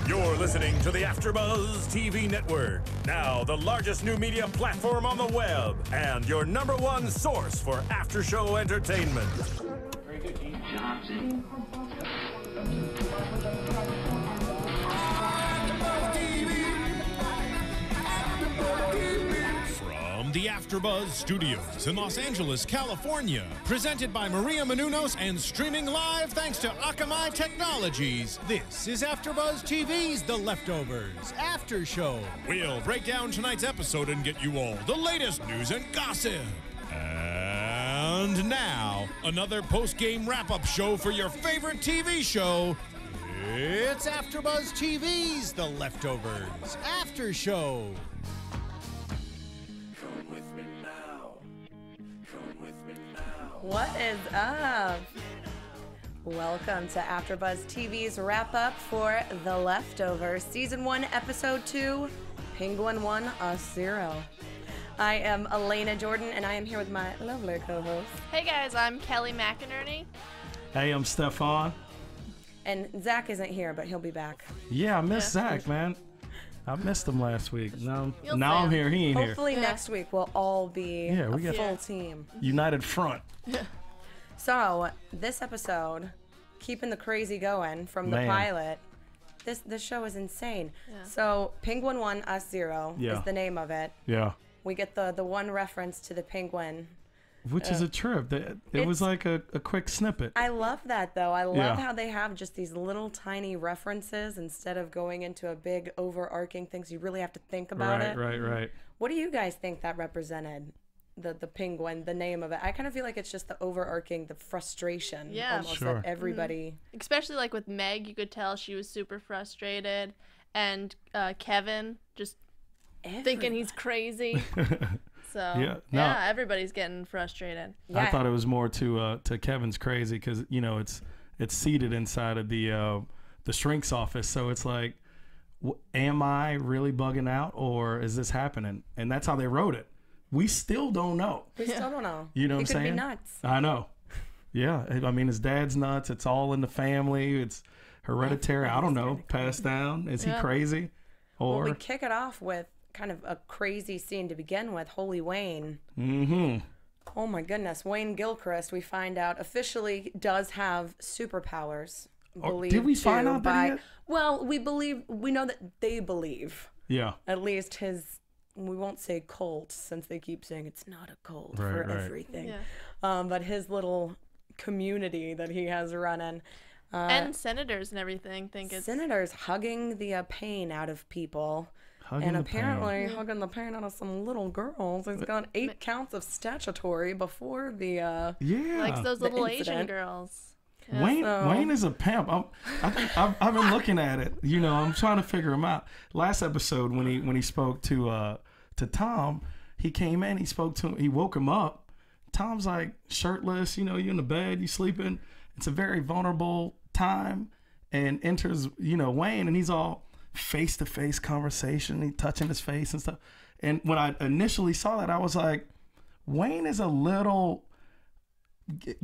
You're listening to the AFTERBUZZ TV network, now the largest new media platform on the web, and your #1 source for after-show entertainment. Very good, Keith Johnson. From the AFTERBUZZ Studios in Los Angeles, California, presented by Maria Menounos and streaming live thanks to Akamai Technologies, this is AFTERBUZZ TV's The Leftovers After Show. We'll break down tonight's episode and get you all the latest news and gossip. And now, another post-game wrap-up show for your favorite TV show. It's AFTERBUZZ TV's The Leftovers After Show. What is up? Welcome to AFTERBUZZ TV's wrap-up for The Leftovers, Season 1, Episode 2, Penguin 1, Us 0. I am Alana Jordan, and I am here with my lovely co-host. Hey guys, I'm Kelly McInerny. Hey, I'm Stephaune. And Zach isn't here, but he'll be back. Yeah, I missed Zach, man. I missed him last week. Now I'm here. He ain't Hopefully next week we'll all be a full team. United front. So, this episode, keeping the crazy going from the pilot, this show is insane. Yeah. So, Penguin 1, Us 0 is the name of it. Yeah. We get the one reference to the penguin. Which is a trip. It was like a quick snippet. I love that, though. I love how they have just these little tiny references instead of going into a big overarching thing, so you really have to think about it. Right. What do you guys think that represented? The penguin, the name of it. I kind of feel like it's just the overarching, the frustration almost that everybody... Especially like with Meg, you could tell she was super frustrated. And Kevin just thinking he's crazy. So, everybody's getting frustrated. Yeah. I thought it was more to Kevin's crazy because, you know, it's seated inside of the shrink's office. So it's like, am I really bugging out or is this happening? And that's how they wrote it. We still don't know. We still don't know. You know what I'm saying? He could be nuts. I know. Yeah. I mean, his dad's nuts. It's all in the family. It's hereditary. I don't know. Passed down. Is he crazy? Or well, we kick it off with kind of a crazy scene to begin with. Holy Wayne. Mm-hmm. Oh my goodness. Wayne Gilchrist, we find out, officially does have superpowers. Did we find out that he had? Well, we know that they believe. Yeah. At least his... We won't say cult since they keep saying it's not a cult for everything. Yeah. But his little community that he has running. And senators and everything think it's... Senators hugging the pain out of people. Apparently hugging the pain out of some little girls. He's got 8 counts of statutory before the... Likes those little Asian girls. Yeah. Wayne is a pimp. I've been looking at it. You know, I'm trying to figure him out. Last episode when he spoke to Tom, he came in, he spoke to him, he woke him up. Tom's like shirtless, you know, you in the bed, you sleeping. It's a very vulnerable time, and enters, you know, Wayne, and he's all face-to-face conversation. He touching his face and stuff. And when I initially saw that, I was like, Wayne is a little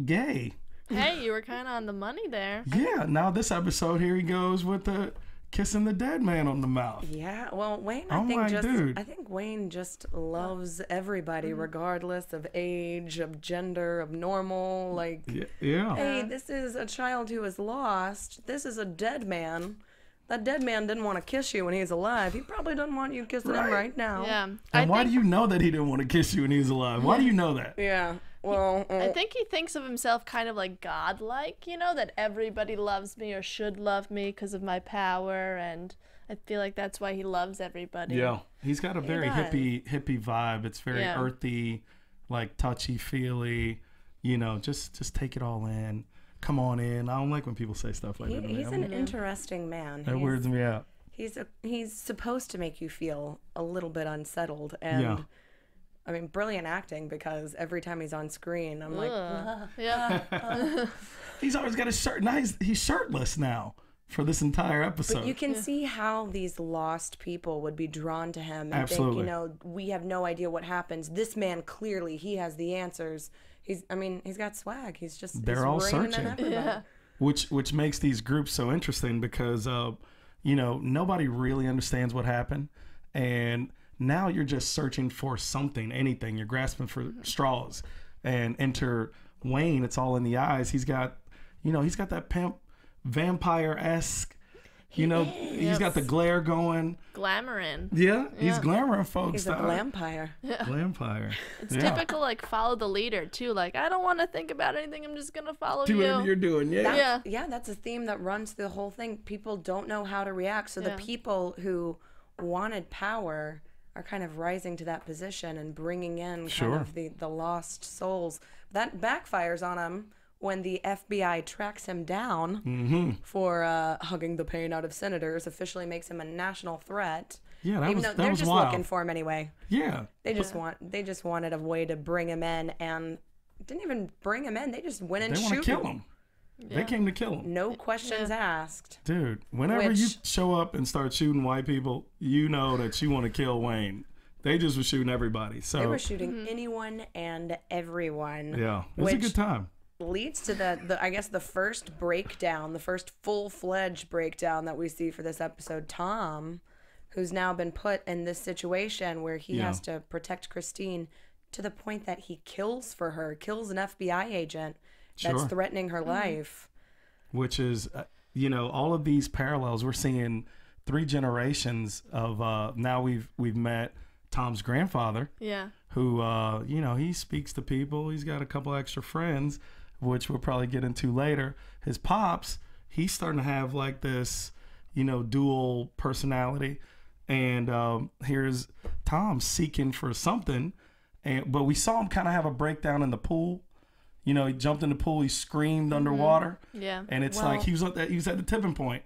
gay. Hey, you were kind of on the money there. Yeah, now this episode, here he goes with the kissing the dead man on the mouth. Yeah, well, Wayne, I think Wayne just loves everybody, regardless of age, of gender, of normal. Like, hey, this is a child who is lost. This is a dead man. That dead man didn't want to kiss you when he was alive. He probably doesn't want you kissing him right now. Yeah. And why do you know that he didn't want to kiss you when he was alive? Why do you know that? Yeah. Well, I think he thinks of himself kind of like godlike, you know, that everybody loves me or should love me because of my power, and I feel like that's why he loves everybody. Yeah, he's got a very hippie vibe. It's very earthy, like touchy-feely, you know, just take it all in. Come on in. I don't like when people say stuff like that. He's an interesting man. That weirds me out. He's supposed to make you feel a little bit unsettled, and I mean, brilliant acting, because every time he's on screen, I'm like, he's always got a shirt. Now he's shirtless now for this entire episode. But you can see how these lost people would be drawn to him and Absolutely. think, you know, we have no idea what happens. This man, clearly, he has the answers. He's got swag. He's just they're all searching. Yeah. Which makes these groups so interesting because you know, nobody really understands what happened. And now you're just searching for something, anything. You're grasping for straws. And enter Wayne. It's all in the eyes. He's got, you know, he's got that pimp vampire-esque, you know, he's got the glare going. Glamoring. Yeah, he's glamoring folks. He's a glampire. Glampire. It's typical, like, follow the leader, too. Like, I don't want to think about anything. I'm just going to follow Do you. whatever you're doing, yeah. Yeah, that's a theme that runs through the whole thing. People don't know how to react. So the people who wanted power are kind of rising to that position and bringing in kind of the lost souls. That backfires on him when the FBI tracks him down for hugging the pain out of senators, officially makes him a national threat. Yeah, that even was, though that they're was just wild. looking for him anyway. Yeah. They just wanted a way to bring him in, and didn't even bring him in. They just went and They want to kill him. Yeah. They came to kill him. No questions asked. Dude, whenever you show up and start shooting white people, you know that you want to kill Wayne. They just were shooting everybody. So they were shooting anyone and everyone. Yeah, it was a good time. Leads to the I guess the first breakdown, the first full-fledged breakdown that we see for this episode. Tom, who's now been put in this situation where he has to protect Christine to the point that he kills for her, kills an FBI agent that's threatening her life. Which is, you know, all of these parallels. We're seeing 3 generations of now we've met Tom's grandfather. Yeah. Who, you know, he speaks to people. He's got a couple extra friends, which we'll probably get into later. His pops, he's starting to have like this, you know, dual personality. And here's Tom seeking for something. But we saw him kind of have a breakdown in the pool. You know, he jumped in the pool. He screamed underwater. Yeah. And it's like he was at the tipping point.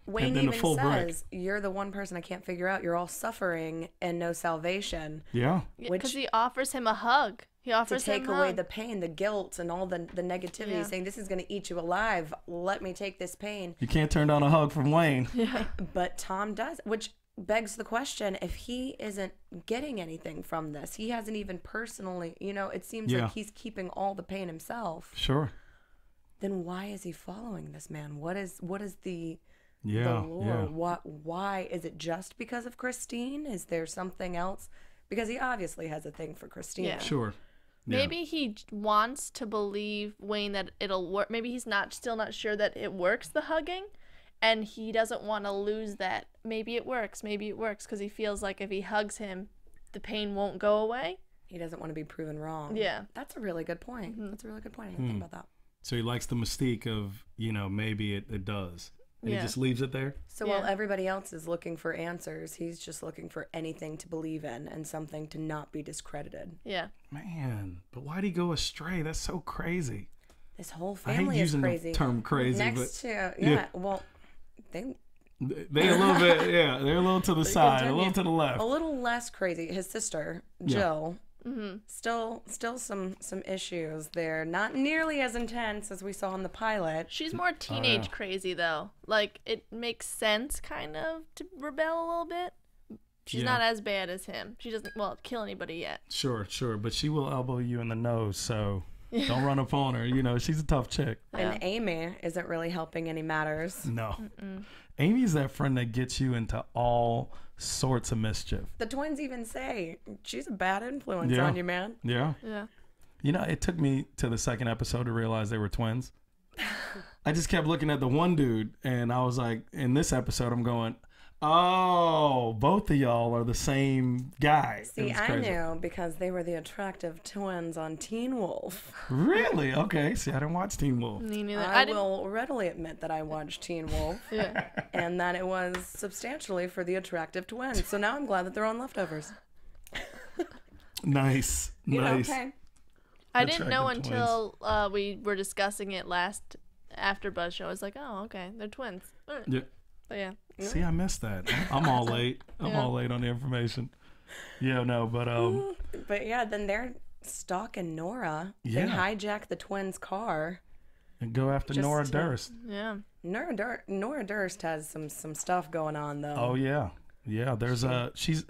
Wayne even says, "You're the one person I can't figure out. You're all suffering and no salvation." Yeah. Because he offers him a hug. He offers to take him a away hug. the pain, the guilt, and all the negativity, saying, "This is going to eat you alive. Let me take this pain." You can't turn down a hug from Wayne. Yeah. But Tom does, which begs the question: if he isn't getting anything from this, he hasn't even personally, you know, it seems like he's keeping all the pain himself. Sure. Then why is he following this man? What is the lore? Why is it just because of Christine? Is there something else? Because he obviously has a thing for Christine. Yeah. Sure. Yeah. Maybe he wants to believe Wayne that it'll work. Maybe he's still not sure that it works, the hugging, and he doesn't want to lose that. Maybe it works because he feels like if he hugs him, the pain won't go away. He doesn't want to be proven wrong. Yeah. That's a really good point. That's a really good point. I didn't think about that. So he likes the mystique of, you know, maybe it does. And he just leaves it there. So while everybody else is looking for answers, he's just looking for anything to believe in and something to not be discredited. Yeah. Man, but why'd he go astray? That's so crazy. This whole I hate family is using crazy. the term crazy, Next but to well, they're a little bit, they're a little to the side, a little to the left. A little less crazy. His sister, Jill, still some issues there. Not nearly as intense as we saw in the pilot. She's more teenage crazy, though. Like, it makes sense, kind of, to rebel a little bit. She's not as bad as him. She doesn't, kill anybody yet. Sure. But she will elbow you in the nose, so don't run up on her. You know, she's a tough chick. And Amy isn't really helping any matters. No. Amy's that friend that gets you into all sorts of mischief. The twins even say, she's a bad influence on you, man. Yeah. Yeah. You know, it took me to the second episode to realize they were twins. I just kept looking at the one dude, and I was like, in this episode, I'm going, oh, both of y'all are the same guy. See, I knew because they were the attractive twins on Teen Wolf. Really? Okay. See, I didn't watch Teen Wolf. Me neither. I will readily admit that I watched Teen Wolf. And that it was substantially for the attractive twins. So now I'm glad that they're on Leftovers. Nice. Okay. I didn't know until we were discussing it last AfterBuzz show. I was like, oh, okay, they're twins. Yeah. But yeah. See, I missed that. I'm all late. I'm all late on the information. Yeah, no, but yeah, then they're stalking Nora. They hijack the twins' car and go after Nora Durst. Yeah. Nora Durst has some stuff going on though. Oh yeah. There's she's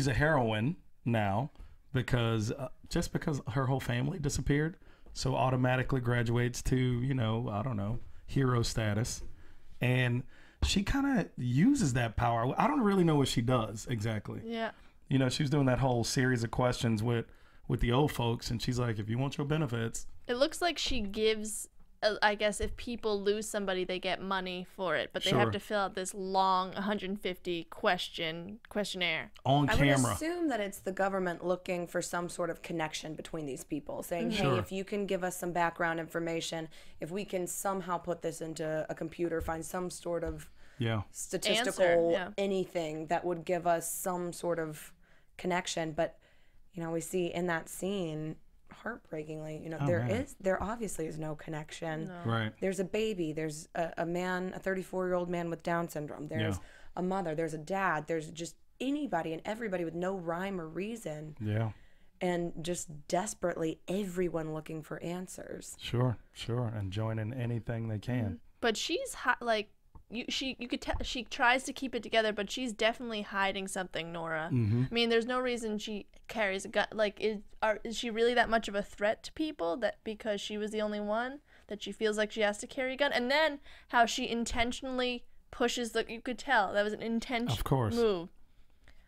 a heroine now because just because her whole family disappeared, so automatically graduates to, you know, I don't know, hero status. And she kind of uses that power. I don't really know what she does exactly. Yeah. You know, she was doing that whole series of questions with the old folks, and she's like, if you want your benefits. It looks like she gives, I guess, if people lose somebody, they get money for it, but they have to fill out this long 150 questionnaire. On camera. I would assume that it's the government looking for some sort of connection between these people, saying, hey, if you can give us some background information, if we can somehow put this into a computer, find some sort of statistical anything that would give us some sort of connection. But, you know, we see in that scene, heartbreakingly, you know, there obviously is no connection. Right. There's a baby, there's a man, a 34-year-old man with Down syndrome, there's a mother, there's a dad, there's just anybody and everybody with no rhyme or reason. Yeah. And just desperately everyone looking for answers. Sure, and joining anything they can. But she's like, you could tell she tries to keep it together, but she's definitely hiding something, Nora. I mean, there's no reason she carries a gun. Like, is she really that much of a threat to people that because she was the only one that she feels like she has to carry a gun? And then how she intentionally pushes you could tell that was an intentional move.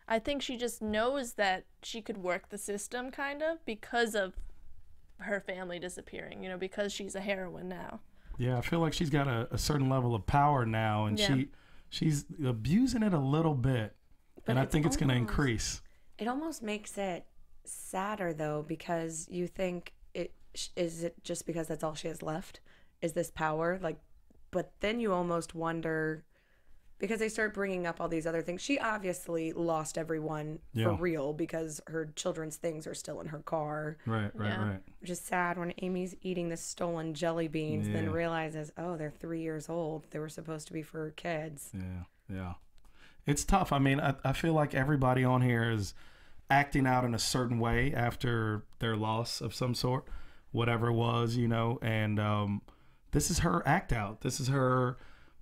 I think she just knows that she could work the system kind of because of her family disappearing, you know, because she's a heroine now. Yeah, I feel like she's got a certain level of power now, and she's abusing it a little bit, and I think it's going to increase. It almost makes it sadder, though, because you think, is it just because that's all she has left? Is this power? Like, but then you almost wonder, because they start bringing up all these other things. She obviously lost everyone for real because her children's things are still in her car. Right. Which is sad when Amy's eating the stolen jelly beans, then realizes, oh, they're 3 years old. They were supposed to be for her kids. Yeah. It's tough. I mean, I feel like everybody on here is acting out in a certain way after their loss of some sort, whatever it was, you know, and this is her act out. This is her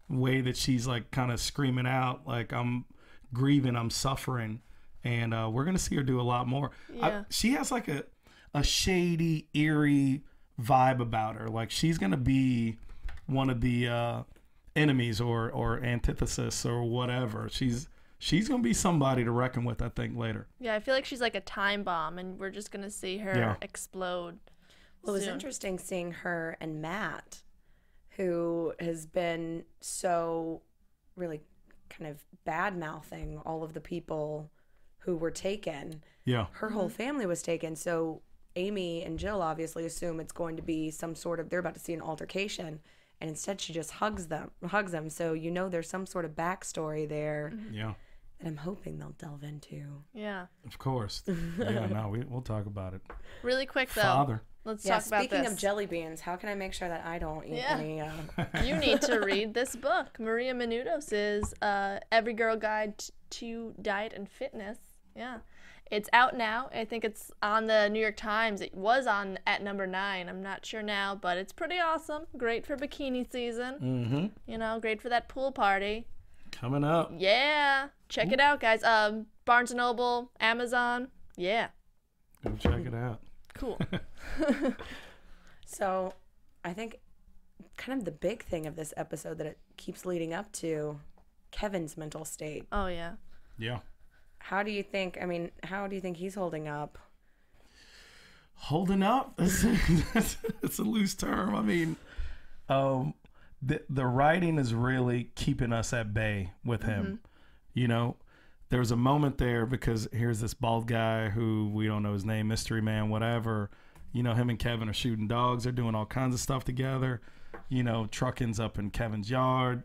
way that she's like kind of screaming out, like, I'm grieving, I'm suffering, and we're gonna see her do a lot more. She has like a shady, eerie vibe about her. Like, she's gonna be one of the enemies or antithesis or whatever. She's gonna be somebody to reckon with, I think, later. Yeah, I feel like she's like a time bomb, and we're just gonna see her explode. Well, it was interesting seeing her and Matt, who has been so really kind of bad-mouthing all of the people who were taken. Yeah. Her whole family was taken, so Amy and Jill obviously assume it's going to be some sort of, they're about to see an altercation, and instead she just hugs them. So you know there's some sort of backstory there. Yeah. That I'm hoping they'll delve into. Yeah. Of course. Yeah, no, we'll talk about it. Really quick, though. Father. Let's talk about this. Speaking of jelly beans, how can I make sure that I don't eat any? You need to read this book, Maria Menounos' Every Girl Guide to Diet and Fitness. Yeah. It's out now. I think it's on the New York Times. It was on at number 9. I'm not sure now, but it's pretty awesome. Great for bikini season. You know, great for that pool party. Coming up. Yeah. Check it out, guys. Barnes & Noble, Amazon. Yeah. Go check it out. Cool. So I think kind of the big thing of this episode that it keeps leading up to, Kevin's mental state. Oh, yeah. Yeah. How do you think he's holding up? Holding up? It's a loose term. I mean, the writing is really keeping us at bay with him. You know, there's a moment there because here's this bald guy who we don't know his name, mystery man, whatever. You know, him and Kevin are shooting dogs. They're doing all kinds of stuff together. You know, trucking's up in Kevin's yard.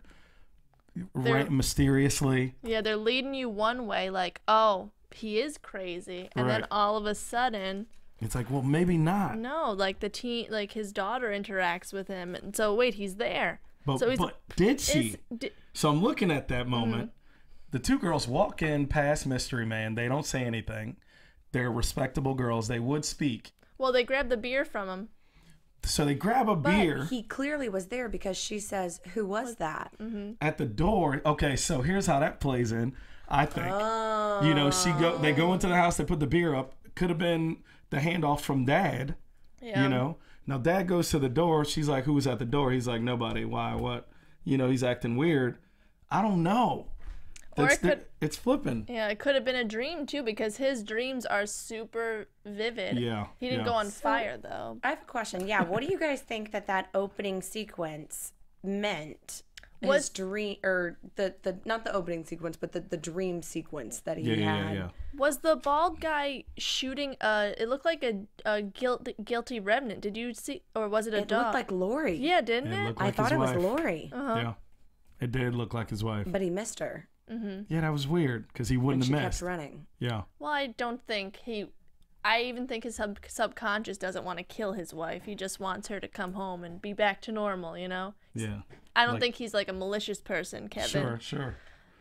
Mysteriously. Yeah, they're leading you one way, like, oh, he is crazy. And then all of a sudden, it's like, well, maybe not. No, like like his daughter interacts with him. And so, wait, he's there. But did she? So I'm looking at that moment. The two girls walk in past Mystery Man. They don't say anything. They're respectable girls. They would speak. Well, they grab the beer from him. So they grab a beer. He clearly was there because she says, who was that? At the door. Okay, so here's how that plays in, I think. Oh. You know, they go into the house, they put the beer up. Could have been the handoff from Dad. Yeah. You know. Now Dad goes to the door. She's like, who was at the door? He's like, nobody. Why? What? You know, he's acting weird. I don't know. Or it's flipping. Yeah, it could have been a dream too, because his dreams are super vivid. Yeah. He didn't go on fire though. I have a question. Yeah, what do you guys think that opening sequence meant? His dream, or the not the opening sequence, but the dream sequence that he had. Yeah. Was the bald guy shooting it looked like a guilty revenant. Did you see, or was it a dog? It looked like Lori. Yeah, didn't it? Looked like I thought it was wife. Lori. Yeah. It did look like his wife. But he missed her. Yeah, that was weird because he wouldn't and have she missed. kept running. Yeah. Well, I don't think I even think his subconscious doesn't want to kill his wife. He just wants her to come home and be back to normal, you know? Yeah. I don't think he's like a malicious person, Kevin. Sure.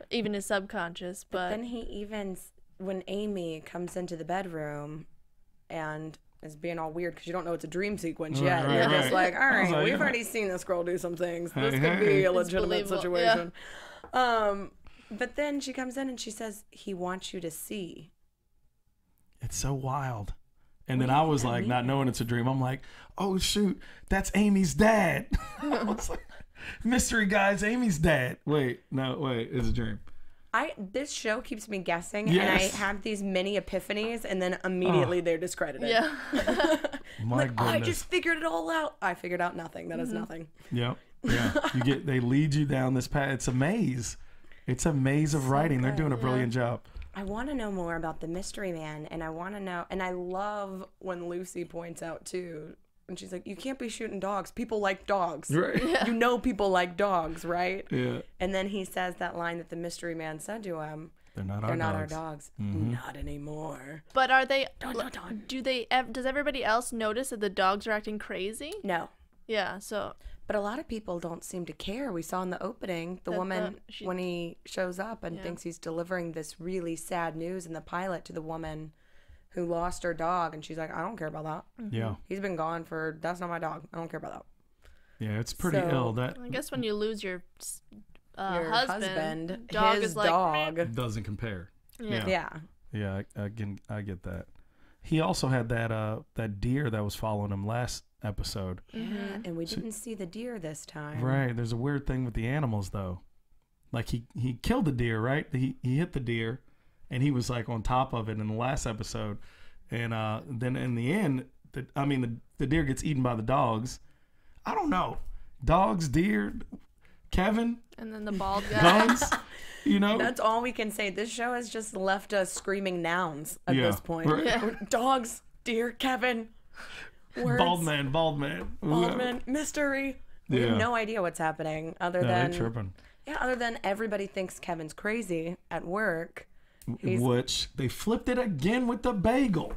Even his subconscious, but then he even, when Amy comes into the bedroom and is being all weird because you don't know it's a dream sequence yet. You're just like, all right, we've already seen this girl do some things. This could be a legitimate situation. Yeah. But then she comes in and she says, he wants you to see. It's so wild. And then I was like, not knowing it's a dream, I'm like, oh shoot, that's Amy's dad. I was like, mystery guys, Amy's dad. Wait, it's a dream. This show keeps me guessing, and I have these mini epiphanies, and then immediately they're discredited. Yeah. My goodness. I just figured it all out. I figured out nothing. That is nothing. Yep. Yeah. They lead you down this path. It's a maze. It's a maze of writing. They're doing a brilliant job. I want to know more about the mystery man, and I want to know, and I love when Lucy points out too, and she's like, you can't be shooting dogs. People like dogs. Right. Yeah. You know people like dogs, right? Yeah. And then he says that line that the mystery man said to him. They're not our dogs. Not anymore. But are they, Dun. does everybody else notice that the dogs are acting crazy? No. Yeah, so. But a lot of people don't seem to care. We saw in the opening, the woman, when he shows up and thinks he's delivering this really sad news in the pilot to the woman who lost her dog. And she's like, I don't care about that. Yeah. He's been gone that's not my dog. I don't care about that. Yeah, it's pretty ill. That I guess when you lose your husband, dog his is like, dog doesn't compare. Yeah. Yeah, I get that. He also had that deer that was following him last episode. Yeah, and we didn't see the deer this time. Right. There's a weird thing with the animals though. Like he killed the deer, right? He hit the deer, and he was like on top of it in the last episode, and then in the end, the deer gets eaten by the dogs. I don't know, dogs, deer, Kevin, and then the bald guy. guns. You know, that's all we can say. This show has just left us screaming nouns at this point. Right. Yeah. Dogs, deer, Kevin, words, bald man, mystery. We have no idea what's happening other than tripping. Yeah, other than everybody thinks Kevin's crazy at work. Which they flipped it again with the bagel.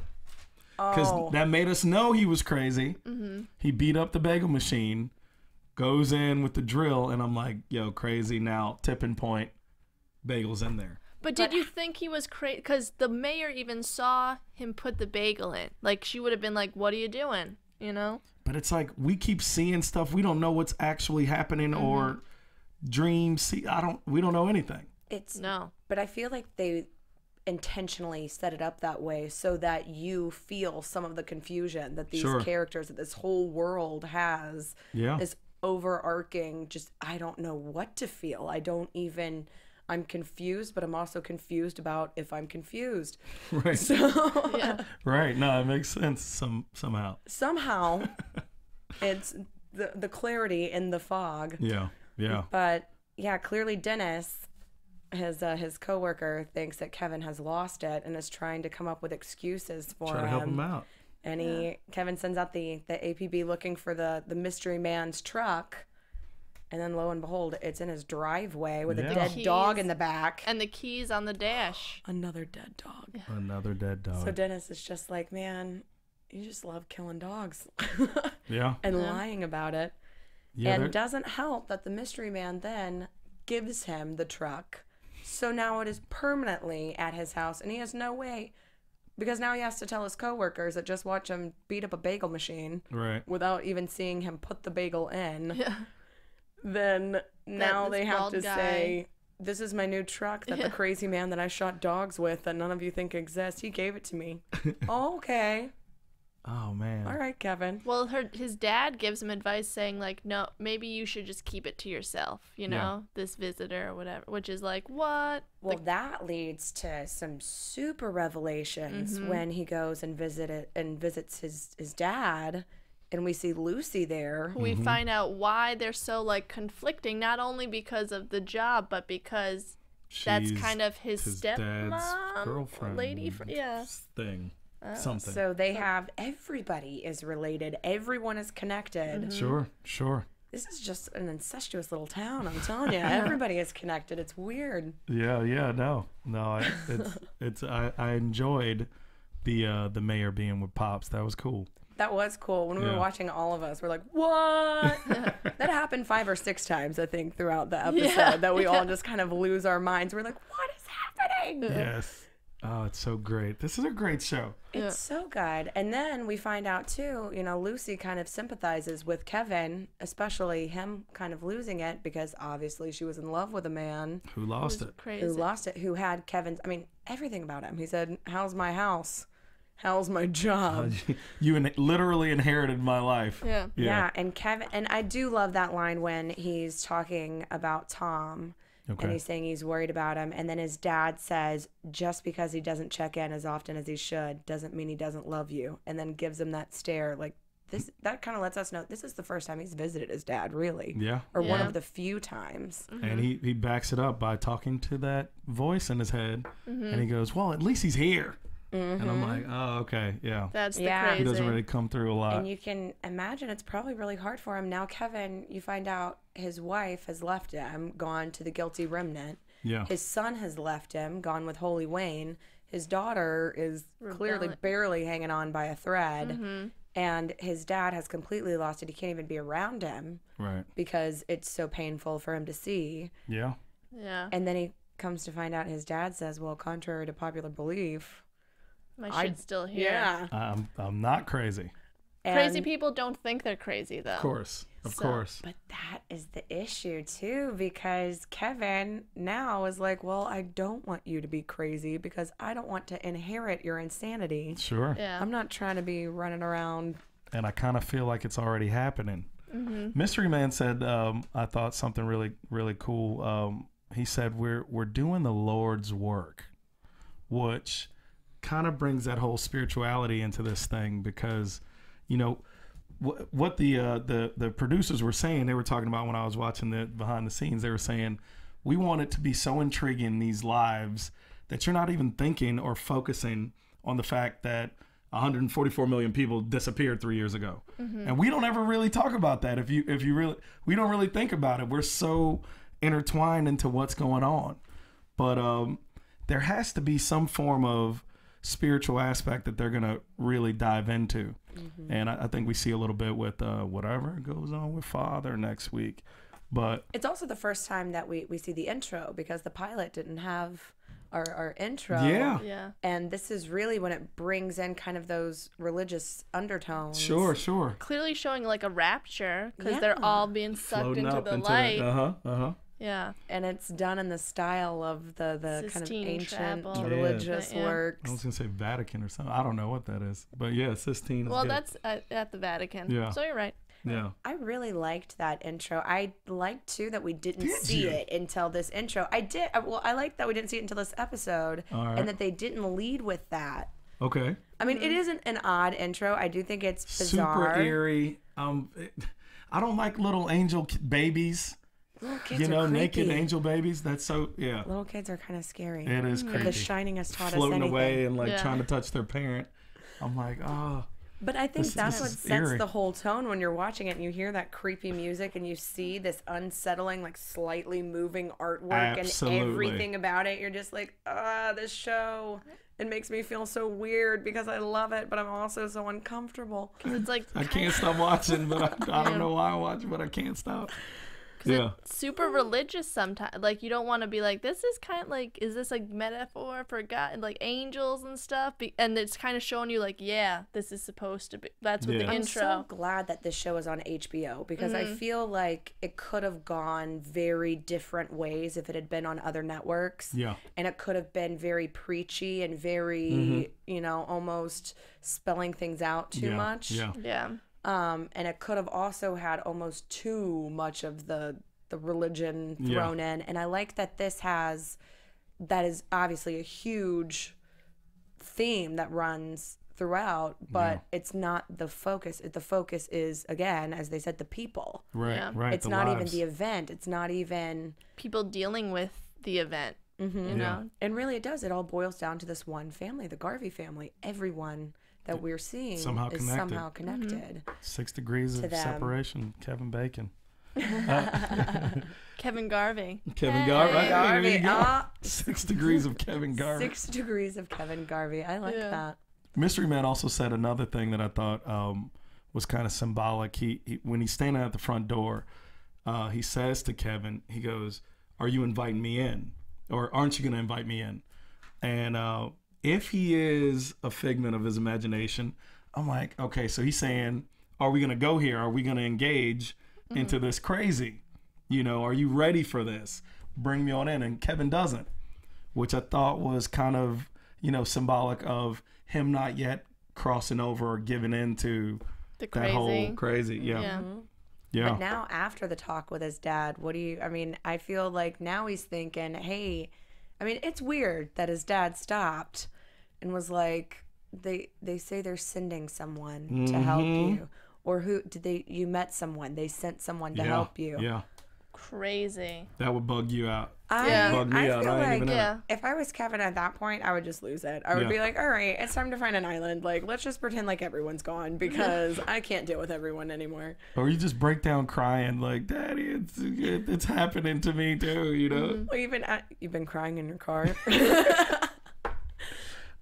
Because that made us know he was crazy. Mm-hmm. He beat up the bagel machine, goes in with the drill, and I'm like, yo, crazy now, tipping point. Bagel's in there. But did you think he was crazy? Because the mayor even saw him put the bagel in. Like, she would have been like, what are you doing? You know? But it's like, we keep seeing stuff. We don't know what's actually happening or dreams. We don't know anything. No. But I feel like they intentionally set it up that way so that you feel some of the confusion that these characters, that this whole world has. Yeah. This overarching, just, I don't know what to feel. I'm confused, but I'm also confused about if I'm confused. Right. So, right. No, it makes sense somehow. Somehow, it's the clarity in the fog. Yeah. Yeah. But yeah, clearly Dennis, his coworker, thinks that Kevin has lost it and is trying to come up with excuses for him. Try to help him out. And Kevin sends out the APB looking for the mystery man's truck. And then lo and behold, it's in his driveway with a dead dog in the back. And the keys on the dash. Another dead dog. Yeah. Another dead dog. So Dennis is just like, man, you just love killing dogs. Yeah. And lying about it. Yeah, and doesn't help that the mystery man then gives him the truck. So now it is permanently at his house. And he has no way, because now he has to tell his coworkers that just watch him beat up a bagel machine. Right. Without even seeing him put the bagel in. Yeah. Then now they have to say, this is my new truck that the crazy man that I shot dogs with that none of you think exists, he gave it to me. Oh, okay. Oh man. All right, Kevin. Well, his dad gives him advice saying like, no, maybe you should just keep it to yourself, this visitor or whatever, which is like, what? Well, that leads to some super revelations when he goes and visits his dad, and we see Lucy there. We find out why they're so like conflicting, not only because of the job, but because that's kind of his stepmom, girlfriend, thing. Something. So they have, everybody is related. Everyone is connected. Sure. This is just an incestuous little town, I'm telling you. Everybody is connected. It's weird. Yeah, no. I enjoyed the mayor being with Pops. That was cool. That was cool. When we were watching, all of us were like, what? That happened 5 or 6 times, I think, throughout the episode, that we all just kind of lose our minds. We're like, what is happening? Yes. Oh, it's so great. This is a great show. It's so good. And then we find out, too, Lucy kind of sympathizes with Kevin, especially him kind of losing it, because obviously she was in love with a man. Who lost it. Crazy. Who lost it, who had Kevin's, everything about him. He said, how's my house? How's my job? You literally inherited my life. Yeah, and Kevin, and I do love that line when he's talking about Tom. Okay. And he's saying he's worried about him. And then his dad says, just because he doesn't check in as often as he should doesn't mean he doesn't love you. And then gives him that stare. Like, that kind of lets us know this is the first time he's visited his dad, really. Yeah. Or one of the few times. And he backs it up by talking to that voice in his head. And he goes, well, at least he's here. And I'm like, oh, okay, yeah. That's the crazy. He doesn't really come through a lot. And you can imagine it's probably really hard for him. Now, Kevin, you find out his wife has left him, gone to the guilty remnant. Yeah. His son has left him, gone with Holy Wayne. His daughter is clearly barely hanging on by a thread. And his dad has completely lost it. He can't even be around him. Right. Because it's so painful for him to see. Yeah. Yeah. And then he comes to find out his dad says, well, contrary to popular belief, my shit's still here. Yeah. I'm not crazy. Crazy people don't think they're crazy, though. Of course. But that is the issue, too, because Kevin now is like, well, I don't want you to be crazy because I don't want to inherit your insanity. Sure. Yeah. I'm not trying to be running around. And I kind of feel like it's already happening. Mystery Man said, I thought something really, really cool. He said, we're doing the Lord's work, which kind of brings that whole spirituality into this thing, because what the producers were saying, they were talking about when I was watching the behind the scenes, they were saying we want it to be so intriguing, these lives, that you're not even thinking or focusing on the fact that 144 million people disappeared 3 years ago. And we don't ever really talk about that. If you really, we don't really think about it. We're so intertwined into what's going on. But there has to be some form of spiritual aspect that they're gonna really dive into. And I think we see a little bit with whatever goes on with Father next week. But it's also the first time that we see the intro, because the pilot didn't have our intro. Yeah. And this is really when it brings in kind of those religious undertones. Sure. Clearly showing like a rapture, because they're all being sucked into the light. Yeah. And it's done in the style of the kind of ancient religious works. I was going to say Vatican or something. I don't know what that is. But yeah, Sistine is good. That's at the Vatican. Yeah. So you're right. Yeah. I really liked that intro. I liked, too, that we didn't see it until this intro. I did. Well, I liked that we didn't see it until this episode. And that they didn't lead with that. Okay. I mean, it isn't an odd intro. I do think it's bizarre. Super eerie. I don't like little angel babies. Little kids are creepy. Naked angel babies. That's so, yeah. Little kids are kind of scary. It is creepy. The Shining has taught us floating anything. away and trying to touch their parent. I'm like, oh. But I think that's what sets the whole tone when you're watching it and you hear that creepy music and you see this unsettling, like slightly moving artwork and everything about it. You're just like, this show. It makes me feel so weird because I love it, but I'm also so uncomfortable. It's like I can't stop watching, but I don't know why I watch, but I can't stop. Because it's super religious sometimes. Like, you don't want to be like, this is kind of like, is this a metaphor for God, like angels and stuff? And it's kind of showing you, like, yeah, this is supposed to be. That's what the intro. I'm so glad that this show is on HBO, because I feel like it could have gone very different ways if it had been on other networks. Yeah. And it could have been very preachy and very, you know, almost spelling things out too much. Yeah. Yeah. And it could have also had almost too much of the religion thrown in. And I like that that is obviously a huge theme that runs throughout, but it's not the focus. The focus is, again, as they said, the people. Right, Yeah. right. It's not even the event. It's not even people dealing with the event. You know? And really it does. It all boils down to this one family, the Garvey family. Everyone that we're seeing somehow is connected. somehow connected. 6 degrees of them. separation. Kevin Bacon. Kevin Garvey. Kevin Garvey. Right? Garvey. There you go. 6 degrees of Kevin Garvey. 6 degrees of Kevin Garvey. I like that. Mystery Man also said another thing that I thought was kind of symbolic. He when he's standing at the front door, he says to Kevin, he goes, "Are you inviting me in? Or aren't you going to invite me in?" And if he is a figment of his imagination, I'm like, okay, so he's saying, are we going to go here? Are we going to engage into this crazy? You know, are you ready for this? Bring me on in. And Kevin doesn't, which I thought was kind of, you know, symbolic of him not yet crossing over or giving into that whole crazy. Yeah. Yeah. But now after the talk with his dad, I feel like now he's thinking, hey, I mean, it's weird that his dad stopped and was like, they say they're sending someone to help you. Or you met someone, they sent someone to help you. Yeah. Crazy. That would bug you out. Bug me out. Feel I ain't like even if I was Kevin at that point, I would just lose it. I would be like, all right, it's time to find an island. Like, let's just pretend like everyone's gone, because I can't deal with everyone anymore. Or you just break down crying like, Daddy, it's happening to me too, you know? Well, you've been crying in your car.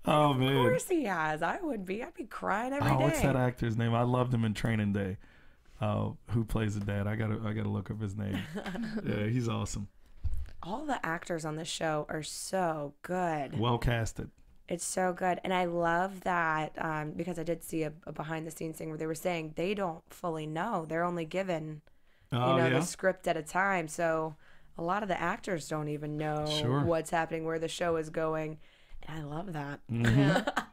Oh, man. Of course he has. I would be. I'd be crying every day. What's that actor's name? I loved him in Training Day. Who plays the dad? I gotta look up his name. Yeah, he's awesome. All the actors on this show are so good. Well casted. It's so good. And I love that because I did see a behind the scenes thing where they were saying they don't fully know. They're only given the script at a time. So a lot of the actors don't even know what's happening, where the show is going. And I love that.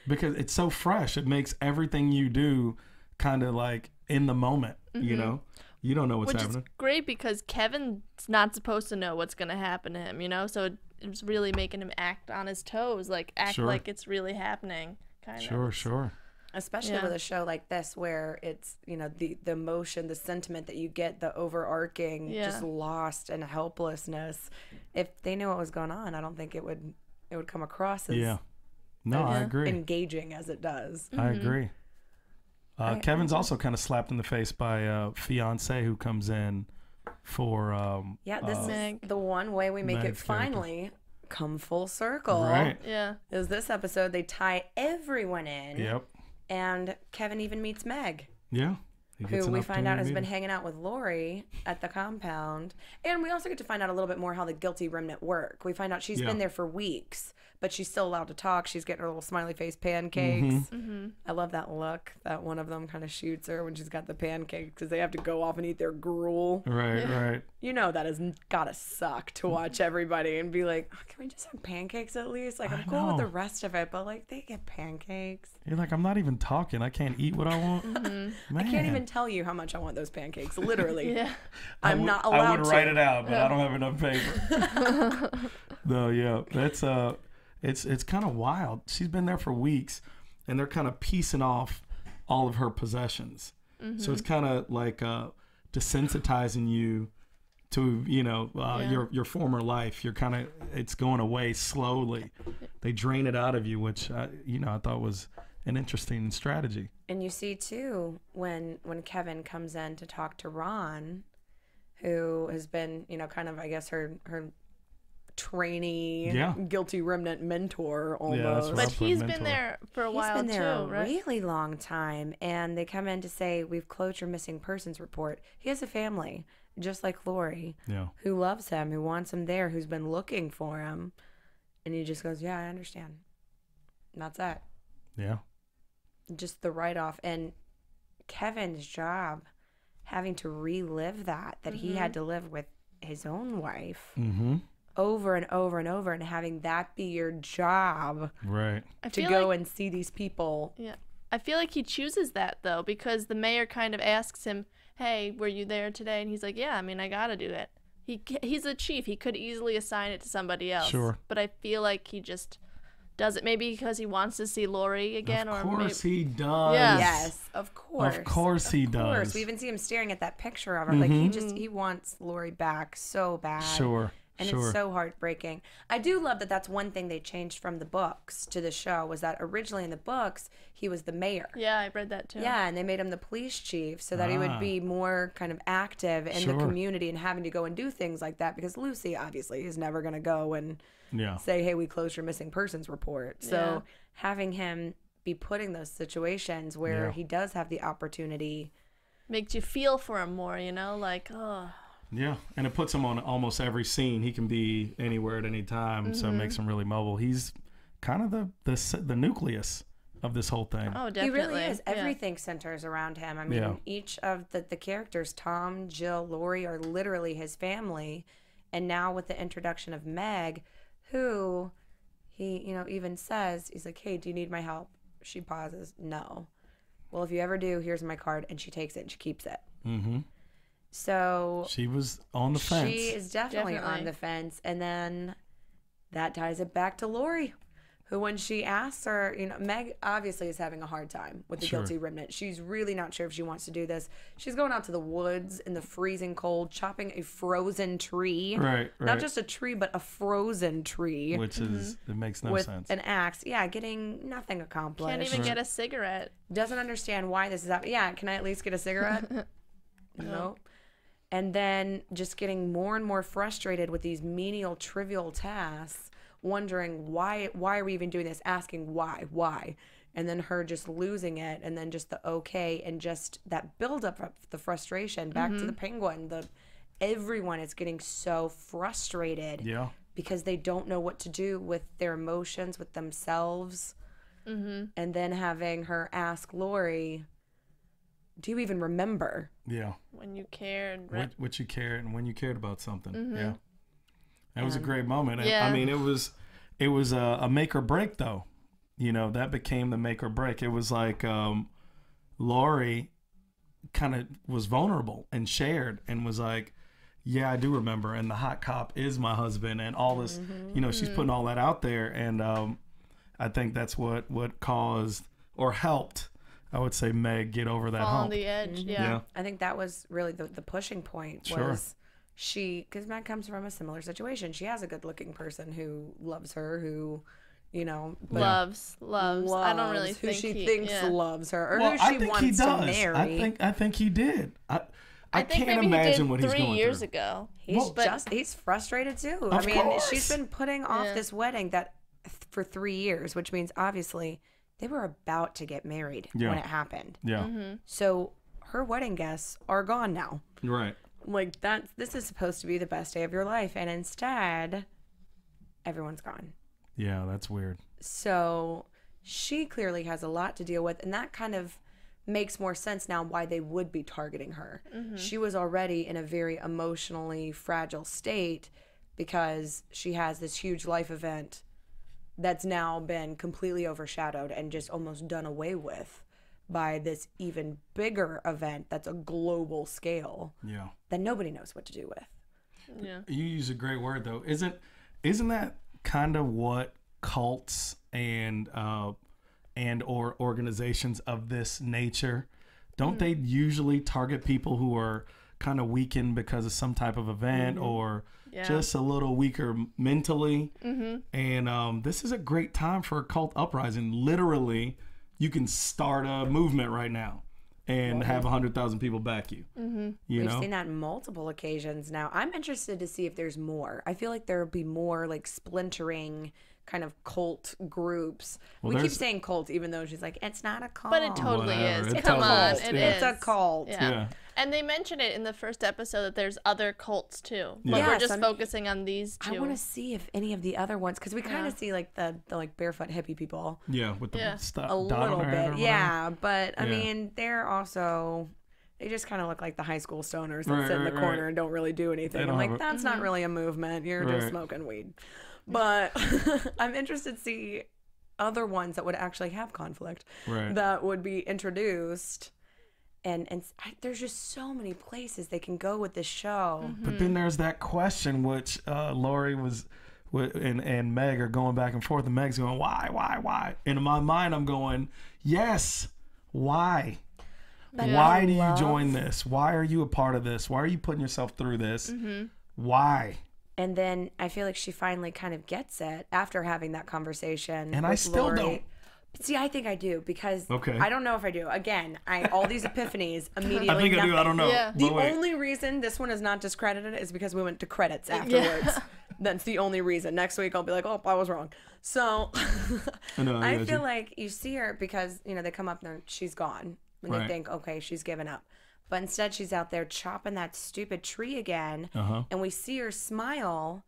Because it's so fresh. It makes everything you do kind of like in the moment, you know? You don't know what's happening. Which is great, because Kevin's not supposed to know what's going to happen to him, you know? So it's really making him act on his toes, like act like it's really happening, kind of. Sure. Especially with a show like this, where it's, you know, the emotion, the sentiment that you get, the overarching just lost and helplessness. If they knew what was going on, I don't think it would come across as I agree. engaging as it does. I agree. Kevin's also kind of slapped in the face by a fiance who comes in for this is the one way we make Meg's it finally come full circle. Right. Yeah. Is this episode they tie everyone in. Yep. And Kevin even meets Meg. Yeah. Who we find out has been hanging out with Lori at the compound. And we also get to find out a little bit more how the guilty remnant work. We find out she's been there for weeks, but she's still allowed to talk. She's getting her little smiley face pancakes. I love that look that one of them kind of shoots her when she's got the pancakes, because they have to go off and eat their gruel. Right. You know that has gotta suck to watch everybody and be like, oh, can we just have pancakes at least? Like, I'm cool with the rest of it, but like, they get pancakes. You're like, I'm not even talking. I can't eat what I want. I can't even tell you how much I want those pancakes. Literally. I'm not allowed to. I would write it out, but I don't have enough paper. No, that's it's kind of wild. She's been there for weeks, and they're kind of piecing off all of her possessions. So it's kind of like desensitizing you to, you know, your former life. You're kind of, it's going away slowly. They drain it out of you, which I thought was an interesting strategy. And you see too when Kevin comes in to talk to Ron, who has been, you know, kind of, I guess, her trainee, guilty remnant mentor almost. But he's been there for a while too, right? He's been there a really long time, and they come in to say, we've closed your missing persons report. He has a family, just like Lori, Yeah. who loves him, who wants him there, who's been looking for him. And he just goes, yeah, I understand. And that's it. Yeah. Just the write-off. And Kevin's job, having to relive that he had to live with his own wife over and over and over, and having that be your job to go and see these people. Yeah. I feel like he chooses that, though, because the mayor kind of asks him, hey, were you there today? And he's like, yeah, I mean, I got to do it. He's a chief. He could easily assign it to somebody else. Sure. But I feel like he just does it, maybe because he wants to see Lori again. Of course he does. Yeah. Yes, of course. Of course he does. We even see him staring at that picture of her. Like, he wants Lori back so bad. Sure. And it's so heartbreaking. I do love that that's one thing they changed from the books to the show, was that originally in the books, he was the mayor. Yeah, I read that too. Yeah, and they made him the police chief so that he would be more kind of active in the community and having to go and do things like that, because Lucy obviously is never going to go and say, hey, we closed your missing persons report. So having him be put in those situations where he does have the opportunity. Makes you feel for him more, you know, like, oh. Yeah, and it puts him on almost every scene. He can be anywhere at any time, so it makes him really mobile. He's kind of the nucleus of this whole thing. Oh, definitely. He really is. Everything centers around him. I mean, each of the characters, Tom, Jill, Lori, are literally his family. And now with the introduction of Meg, who he, even says, he's like, hey, do you need my help? She pauses. No. Well, if you ever do, here's my card. And she takes it and she keeps it. Mm-hmm. So she was on the fence. She is definitely on the fence. And then that ties it back to Lori, who, when she asks her, Meg obviously is having a hard time with the guilty remnant. She's really not sure if she wants to do this. She's going out to the woods in the freezing cold, chopping a frozen tree. Right. Not just a tree, but a frozen tree. Which is, it makes no with sense. An axe. Yeah, getting nothing accomplished. Can't even get a cigarette. Doesn't understand why this is happening. Yeah, can I at least get a cigarette? Nope. And then just getting more and more frustrated with these menial, trivial tasks, wondering why are we even doing this, asking why, and then her just losing it, and then just the okay, and just that buildup of the frustration back to the Penguin. Everyone is getting so frustrated because they don't know what to do with their emotions, with themselves, and then having her ask Lori, do you even remember? Yeah. When you cared. What you cared and when you cared about something. Yeah. That was a great moment. I mean, it was a make or break, though. That became the make or break. It was like Lori kind of was vulnerable and shared and was like, yeah, I do remember. And the hot cop is my husband and all this, she's putting all that out there. And I think that's what caused or helped, I would say, Meg get over that hump. On the edge, yeah. I think that was really the pushing point. Was because Meg comes from a similar situation. She has a good-looking person who loves her, who, loves. I don't really think she thinks loves her, or well, who she wants to marry. I think he did. I think can't maybe imagine he did what he's 3 going years through. ago. He's frustrated too. Of course. She's been putting off this wedding for 3 years, which means obviously they were about to get married when it happened. Yeah. So her wedding guests are gone now. Right. Like this is supposed to be the best day of your life, and instead, everyone's gone. Yeah, that's weird. So she clearly has a lot to deal with, and that kind of makes more sense now why they would be targeting her. She was already in a very emotionally fragile state because she has this huge life event that's now been completely overshadowed and just almost done away with by this even bigger event that's a global scale that nobody knows what to do with. Yeah. You use a great word, though. Isn't that kind of what cults and or organizations of this nature, don't they usually target people who are kind of weakened because of some type of event or just a little weaker mentally? And this is a great time for a cult uprising. Literally, you can start a movement right now and have 100,000 people back you. We've seen that on multiple occasions now. I'm interested to see if there's more. I feel like there'll be more like splintering kind of cult groups. We keep saying cult even though she's like, it's not a cult. But it totally Whatever. is. It's Come on, cult. it It's is. a cult. Yeah. And they mention it in the first episode that there's other cults too. But Yeah. we're just focusing on these two. I want to see if any of the other ones, because we kind of see like the like barefoot hippie people. Yeah, with the stuff. A little bit. Yeah, but I mean, they're also... They just kind of look like the high school stoners that sit in the corner and don't really do anything. I'm like, that's not really a movement. You're just smoking weed. But I'm interested to see other ones that would actually have conflict that would be introduced. And there's just so many places they can go with this show. But then there's that question, which Lori and Meg are going back and forth. And Meg's going, why? And in my mind, I'm going, yes, why? Why do you join this? Why are you a part of this? Why are you putting yourself through this? Why? And then I feel like she finally kind of gets it after having that conversation. And I still Lori. don't. See, I think I do, because I don't know if I do. Again, all these epiphanies immediately. I think I do. I don't know. Yeah. The only reason this one is not discredited is because we went to credits afterwards. That's the only reason. Next week I'll be like, oh, I was wrong. So I feel like you see her because, they come up and she's gone. And they think, okay, she's given up. But instead, she's out there chopping that stupid tree again. And we see her smile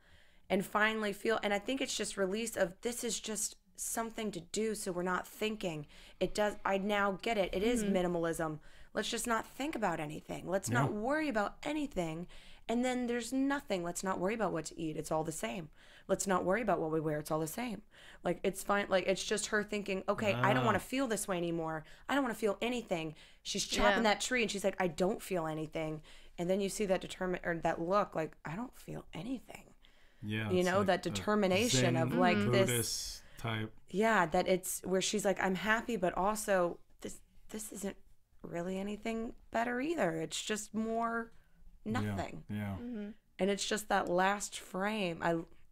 and finally feel. And I think it's just release of, this is just something to do, so we're not thinking. It does. I now get it. It is minimalism. Let's just not think about anything. Let's not worry about anything. And then there's nothing. Let's not worry about what to eat. It's all the same. Let's not worry about what we wear. It's all the same. Like, it's fine. Like, it's just her thinking, okay, I don't want to feel this way anymore. I don't want to feel anything. She's chopping that tree and she's like, I don't feel anything. And then you see that that look, like, I don't feel anything. Yeah. Like that determination of like Buddhist this type. Yeah, that it's where she's like, I'm happy, but also this isn't really anything better either. It's just more nothing. Yeah. And it's just that last frame.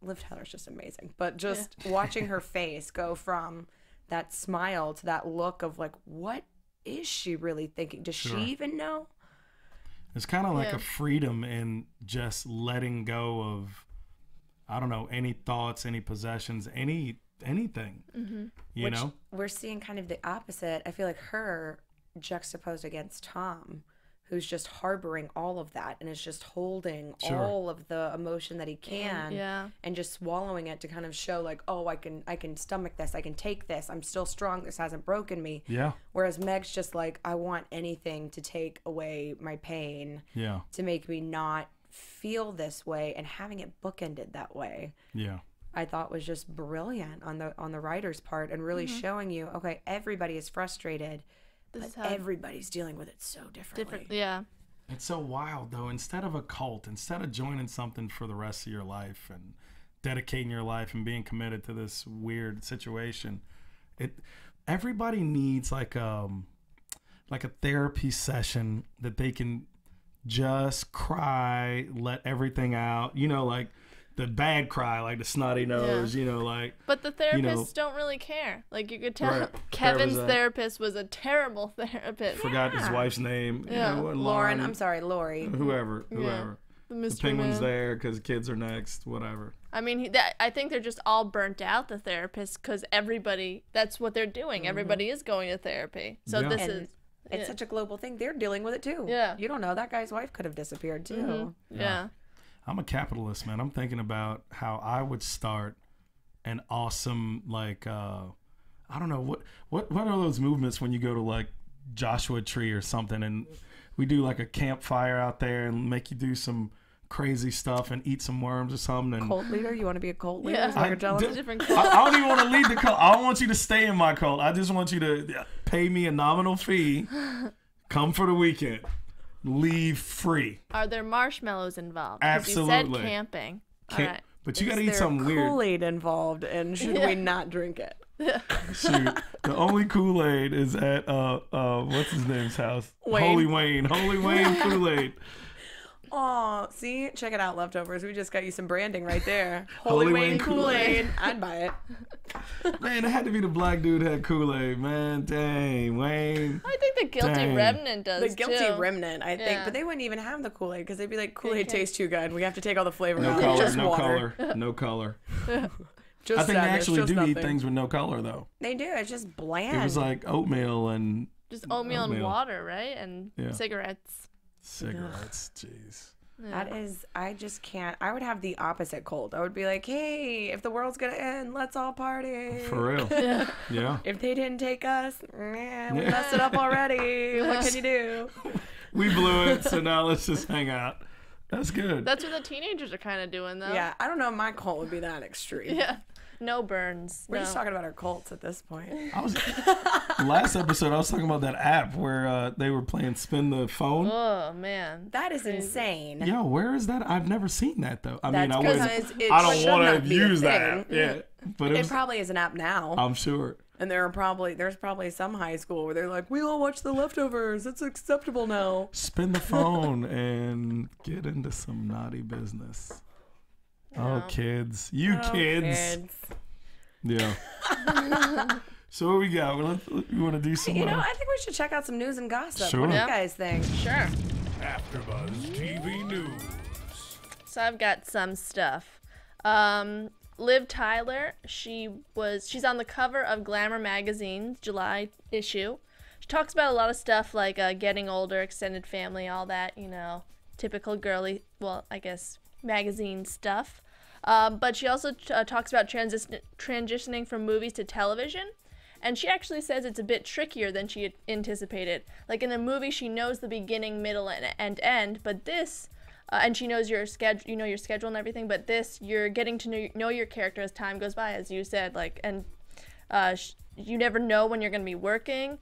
Liv Tyler's just amazing. But just watching her face go from that smile to that look of like, what is she really thinking? Does she even know? It's kind of like a freedom in just letting go of, I don't know, any thoughts, any possessions, anything. You know? We're seeing kind of the opposite. I feel like her juxtaposed against Tom, who's just harboring all of that and is just holding all of the emotion that he can and just swallowing it to kind of show like, oh, I can stomach this, I can take this, I'm still strong, this hasn't broken me. Whereas Meg's just like, I want anything to take away my pain, to make me not feel this way, and having it bookended that way I thought was just brilliant on the writer's part, and really showing you, okay, everybody is frustrated, but everybody's dealing with it so differently. It's so wild, though. Instead of a cult, instead of joining something for the rest of your life and dedicating your life and being committed to this weird situation, everybody needs like a therapy session that they can just cry, let everything out. Like the bad cry, like the snotty nose, like. But the therapists don't really care. Like, you could tell Kevin's therapist was a terrible therapist. Forgot his wife's name. Lauren. I'm sorry, Lori. Whoever. The penguin's there because kids are next, whatever. I mean, I think they're just all burnt out, the therapists, because that's what they're doing. Everybody is going to therapy. So it's such a global thing. They're dealing with it too. You don't know. That guy's wife could have disappeared too. I'm a capitalist, man. I'm thinking about how I would start an awesome, like, I don't know, what are those movements when you go to like Joshua Tree or something and we do like a campfire out there and make you do some crazy stuff and eat some worms or something. And cult leader? You want to be a cult leader? Yeah. I don't even want to lead the cult. I don't want you to stay in my cult. I just want you to pay me a nominal fee, come for the weekend, leave free. Are there marshmallows involved? Absolutely. You said camping. All right. But you got to eat something weird. Kool-Aid involved, and should we not drink it? Shoot, the only Kool-Aid is at what's his name's house? Wayne. Holy Wayne Kool-Aid. Oh, see, check it out, Leftovers. We just got you some branding right there. Holy Wayne Kool-Aid. I'd buy it. Man, it had to be the black dude had Kool-Aid, man. Dang, Wayne. I think the Guilty Remnant does The Guilty Remnant, I think. But they wouldn't even have the Kool-Aid because they'd be like, Kool-Aid tastes too good. We have to take all the flavor out. No color. Just I think they actually do eat things with no color, though. They do. It's just bland. It was like oatmeal and... Just oatmeal and water, right? And cigarettes. Cigarettes, jeez. That is, I just can't. I would have the opposite cold. I would be like, hey, if the world's going to end, let's all party. For real. Yeah. If they didn't take us, we messed it up already. What can you do? We blew it, so now let's just hang out. That's good. That's what the teenagers are kind of doing, though. Yeah, I don't know if my cult would be that extreme. Yeah. No burns. We're just talking about our cults at this point. Last episode, I was talking about that app where they were playing Spin the Phone. Oh, man. That is insane. Yo, where is that? I've never seen that, though. I mean, I don't want to use that. Yeah. But it probably is an app now. I'm sure. And there's probably some high school where they're like, we all watch The Leftovers. It's acceptable now. Spin the phone and get into some naughty business. Oh, kids. Kids. Yeah. So what we got? You want to do some... I think we should check out some news and gossip. Sure. What do you guys think? Sure. AfterBuzz TV News. So I've got some stuff. Liv Tyler, she's on the cover of Glamour magazine's July issue. She talks about a lot of stuff like getting older, extended family, all that, typical girly, well, I guess, magazine stuff. But she also talks about transitioning from movies to television. And she actually says it's a bit trickier than she had anticipated. Like in a movie, she knows the beginning, middle, and end. But this, and she knows your schedule, your schedule and everything. But this, you're getting to know your character as time goes by, as you said. You never know when you're going to be working.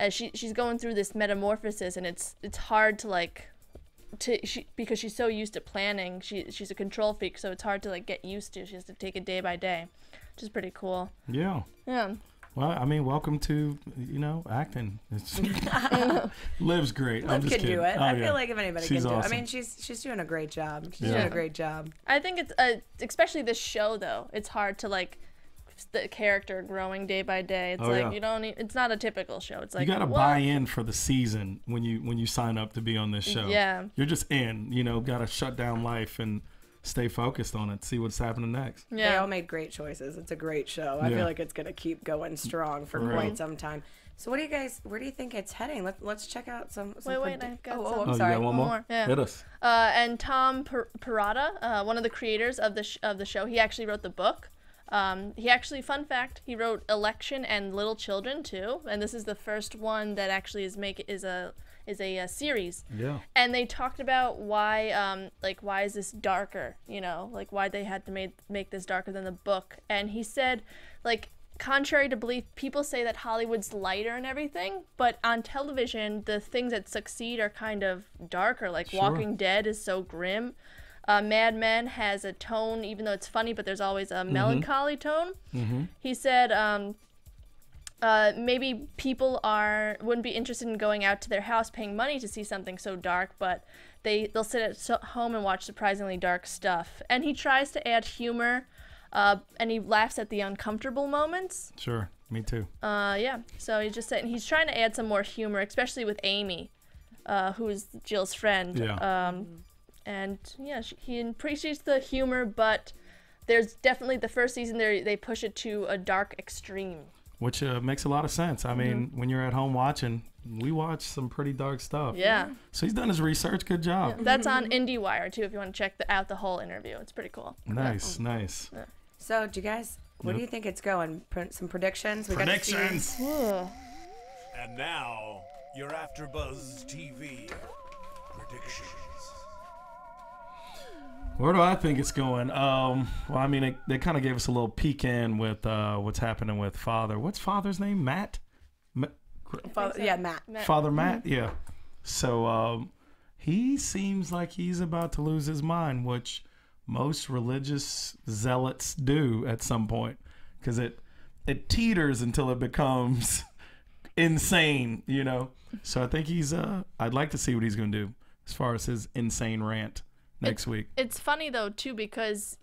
She's going through this metamorphosis, and it's hard to because she's so used to planning. She's a control freak, so it's hard to get used to. She has to take it day by day, which is pretty cool. Yeah. Yeah. Well, I mean, welcome to acting. Liv's great. Liv can do it. I feel like if anybody can do awesome. it. I mean, she's doing a great job. She's doing a great job. I think it's especially this show though. It's hard to the character growing day by day. It's you don't. It's not a typical show. It's like you gotta buy in for the season when you sign up to be on this show. Yeah. You're just in. Gotta shut down life and stay focused on it. See what's happening next. Yeah. They all made great choices. It's a great show. I feel like it's gonna keep going strong for quite some time. So what do you guys? Where do you think it's heading? Let's check out some. Wait, I've got some. I'm sorry. You got one more? Yeah. Hit us. And Tom Perrotta, one of the creators of the show, he actually wrote the book. He actually, fun fact, he wrote Election and Little Children too, and this is the first one that actually is a series. Yeah. And they talked about why why is this darker? Why they had to make this darker than the book. And he said, contrary to belief, people say that Hollywood's lighter and everything, but on television, the things that succeed are kind of darker. Sure. Walking Dead is so grim. Mad Men has a tone, even though it's funny, but there's always a melancholy tone. Mm-hmm. He said maybe people wouldn't be interested in going out to their house paying money to see something so dark, but they'll sit at home and watch surprisingly dark stuff. And he tries to add humor, and he laughs at the uncomfortable moments. Sure, me too. Yeah, so he's just saying he's trying to add some more humor, especially with Amy, who's Jill's friend. Yeah. And yeah, he appreciates the humor, but there's definitely the first season they push it to a dark extreme. Which makes a lot of sense. I mean, when you're at home watching, we watch some pretty dark stuff. Yeah. So he's done his research. Good job. Yeah. That's on IndieWire too, if you want to check out the whole interview. It's pretty cool. Nice, nice. Yeah. So, do you guys, where do you think it's going? Some predictions? Predictions. And now, your AfterBuzz TV predictions. Where do I think it's going? Well, I mean, they kind of gave us a little peek in with what's happening with Father. What's Father's name? Matt? Matt. Father Matt, yeah. So he seems like he's about to lose his mind, which most religious zealots do at some point, because it teeters until it becomes insane, So I think I'd like to see what he's going to do as far as his insane rant next week. It's funny though too, because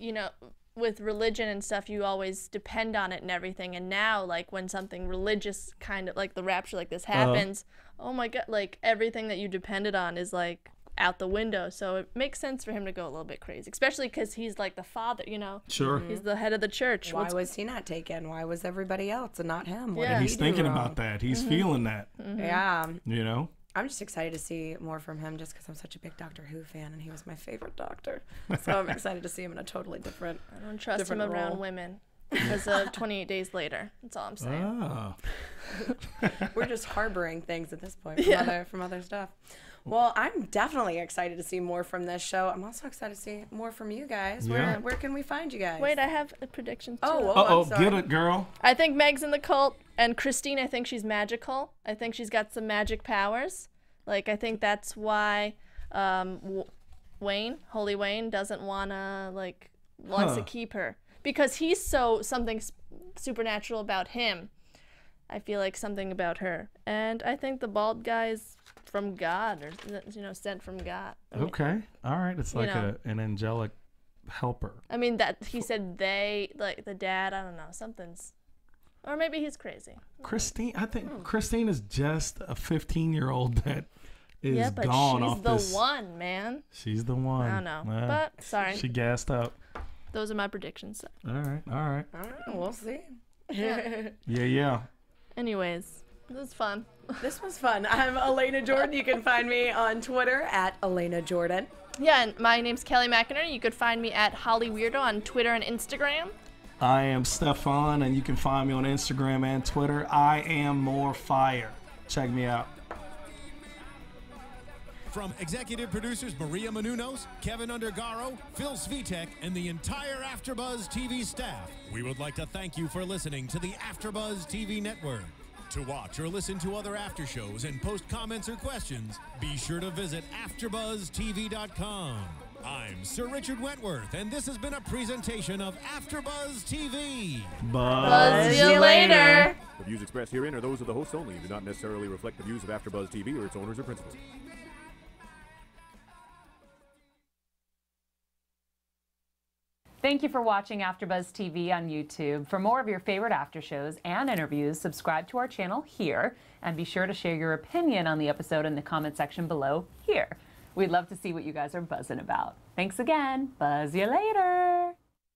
with religion and stuff, you always depend on it and everything, and now when something religious, kind of like the rapture, like this happens, oh my god, everything that you depended on is out the window. So it makes sense for him to go a little bit crazy, especially because he's the father, Sure. He's the head of the church. Why was he not taken? Why was everybody else and not him? Yeah. And he's thinking about that. He's feeling that. Yeah. I'm just excited to see more from him just because I'm such a big Doctor Who fan and he was my favorite Doctor. So I'm excited to see him in a totally different I don't trust him around women because of 28 Days Later. That's all I'm saying. Oh. We're just harboring things at this point from other stuff. Well, I'm definitely excited to see more from this show. I'm also excited to see more from you guys. Yeah. Where can we find you guys? Wait, I have a prediction too. Oh, get it, girl. I think Meg's in the cult, and Christine, I think she's magical. I think she's got some magic powers. Like, I think that's why Holy Wayne, doesn't wants to keep her. Because he's something supernatural about him. I feel like something about her. And I think the bald guy's from God, or, sent from God. Okay. All right. It's like an angelic helper. I mean, that he said they, like the dad, I don't know, something's, or maybe he's crazy. Christine, I think Christine is just a 15-year-old that is gone off this. She's the one, man. She's the one. I don't know, but sorry. She gassed up. Those are my predictions. All right. We'll see. Yeah. Anyways, this was fun. This was fun. I'm Alana Jordan. You can find me on Twitter at Alana Jordan. Yeah, and my name's Kelly McInerny. You could find me at Holly Weirdo on Twitter and Instagram. I am Stephaune, and you can find me on Instagram and Twitter. I am more fire. Check me out. From executive producers Maria Menounos, Kevin Undergaro, Phil Svitek, and the entire AfterBuzz TV staff, we would like to thank you for listening to the AfterBuzz TV network. To watch or listen to other after shows and post comments or questions, be sure to visit AfterBuzzTV.com. I'm Sir Richard Wentworth, and this has been a presentation of AfterBuzz TV. Buzz you later. The views expressed herein are those of the hosts only and do not necessarily reflect the views of AfterBuzz TV or its owners or principals. Thank you for watching AfterBuzz TV on YouTube. For more of your favorite after shows and interviews, subscribe to our channel here, and be sure to share your opinion on the episode in the comment section below here. We'd love to see what you guys are buzzing about. Thanks again. Buzz you later.